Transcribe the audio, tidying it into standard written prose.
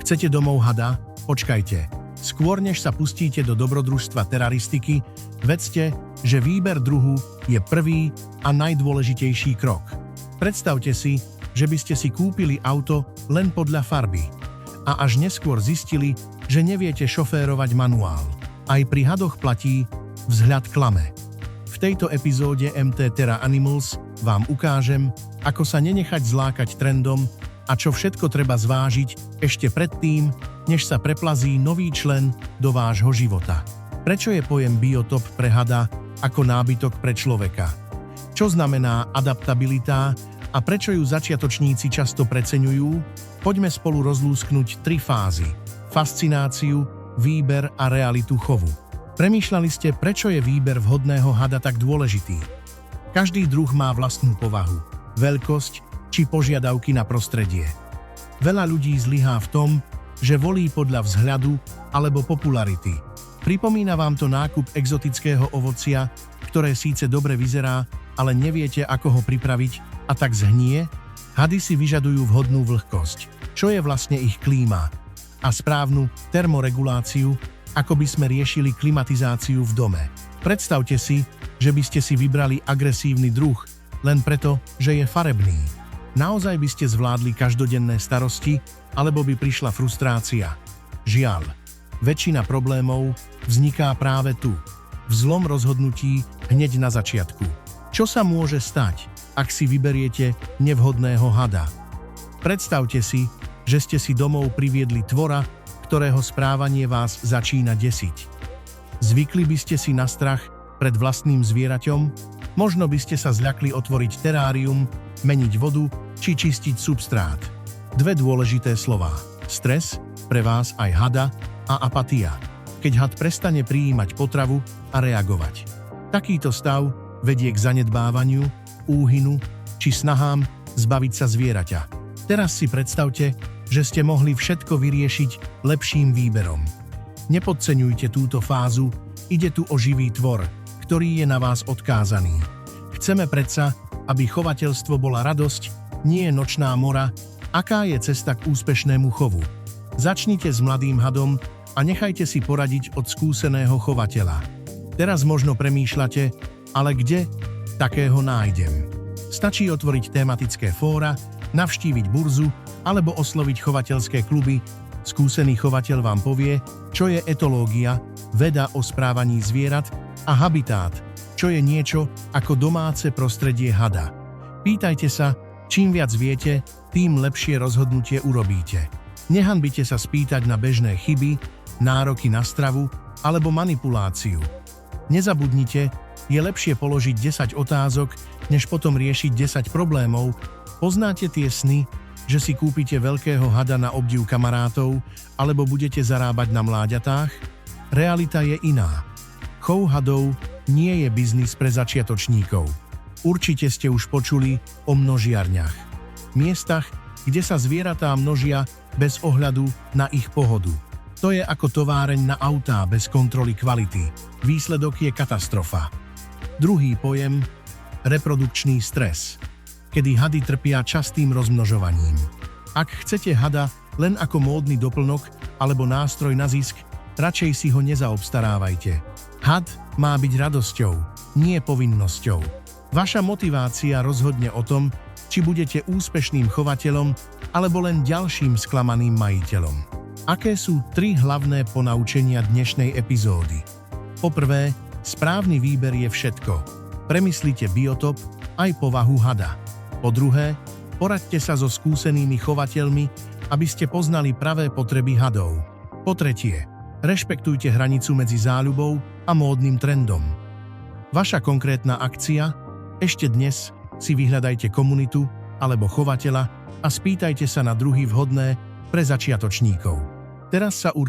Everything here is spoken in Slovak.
Chcete domov hada? Počkajte. Skôr než sa pustíte do dobrodružstva teraristiky, vedzte, že výber druhu je prvý a najdôležitejší krok. Predstavte si, že by ste si kúpili auto len podľa farby a až neskôr zistili, že neviete šoférovať manuál. Aj pri hadoch platí vzhľad klame. V tejto epizóde MT Terra Animals vám ukážem, ako sa nenechať zlákať trendom a čo všetko treba zvážiť ešte predtým, než sa preplazí nový člen do vášho života. Prečo je pojem biotop pre hada ako nábytok pre človeka? Čo znamená adaptabilita a prečo ju začiatočníci často preceňujú? Poďme spolu rozlúsknuť 3 fázy: fascináciu, výber a realitu chovu. Premýšľali ste, prečo je výber vhodného hada tak dôležitý? Každý druh má vlastnú povahu, veľkosť či požiadavky na prostredie. Veľa ľudí zlyhá v tom, že volí podľa vzhľadu alebo popularity. Pripomína vám to nákup exotického ovocia, ktoré síce dobre vyzerá, ale neviete, ako ho pripraviť a tak zhnie? Hady si vyžadujú vhodnú vlhkosť, čo je vlastne ich klíma, a správnu termoreguláciu, ako by sme riešili klimatizáciu v dome. Predstavte si, že by ste si vybrali agresívny druh len preto, že je farebný. Naozaj by ste zvládli každodenné starosti, alebo by prišla frustrácia? Žiaľ, väčšina problémov vzniká práve tu, v zlom rozhodnutí hneď na začiatku. Čo sa môže stať, ak si vyberiete nevhodného hada? Predstavte si, že ste si domov priviedli tvora, ktorého správanie vás začína desiť. Zvykli by ste si na strach pred vlastným zvieraťom? Možno by ste sa zľakli otvoriť terárium, meniť vodu či čistiť substrát. 2 dôležité slová: stres, pre vás aj hada, a apatia, keď had prestane prijímať potravu a reagovať. Takýto stav vedie k zanedbávaniu, úhynu či snahám zbaviť sa zvieraťa. Teraz si predstavte, že ste mohli všetko vyriešiť lepším výberom. Nepodceňujte túto fázu, ide tu o živý tvor, ktorý je na vás odkázaný. Chceme predsa, aby chovateľstvo bola radosť, nie nočná mora. Aká je cesta k úspešnému chovu? Začnite s mladým hadom a nechajte si poradiť od skúseného chovateľa. Teraz možno premýšľate, ale kde takého nájdem? Stačí otvoriť tematické fóra, navštíviť burzu alebo osloviť chovateľské kluby. Skúsený chovateľ vám povie, čo je etológia, veda o správaní zvierat, a habitát, čo je niečo ako domáce prostredie hada. Pýtajte sa, čím viac viete, tým lepšie rozhodnutie urobíte. Nehanbite sa spýtať na bežné chyby, nároky na stravu alebo manipuláciu. Nezabudnite, je lepšie položiť 10 otázok, než potom riešiť 10 problémov. Poznáte tie sny, že si kúpite veľkého hada na obdiv kamarátov alebo budete zarábať na mláďatách? Realita je iná. Chov hadov nie je biznis pre začiatočníkov. Určite ste už počuli o množiarniach. Miestach, kde sa zvieratá množia bez ohľadu na ich pohodu. To je ako továreň na autá bez kontroly kvality. Výsledok je katastrofa. Druhý pojem: reprodukčný stres, kedy hady trpia častým rozmnožovaním. Ak chcete hada len ako módny doplnok alebo nástroj na zisk, radšej si ho nezaobstarávajte. Had má byť radosťou, nie povinnosťou. Vaša motivácia rozhodne o tom, či budete úspešným chovateľom alebo len ďalším sklamaným majiteľom. Aké sú 3 hlavné ponaučenia dnešnej epizódy? Poprvé, správny výber je všetko. Premyslite biotop aj povahu hada. Po druhé, poraďte sa so skúsenými chovateľmi, aby ste poznali pravé potreby hadov. Po tretie, rešpektujte hranicu medzi záľubou a módnym trendom. Vaša konkrétna akcia? Ešte dnes si vyhľadajte komunitu alebo chovateľa a spýtajte sa na druhy vhodné pre začiatočníkov. Teraz sa určite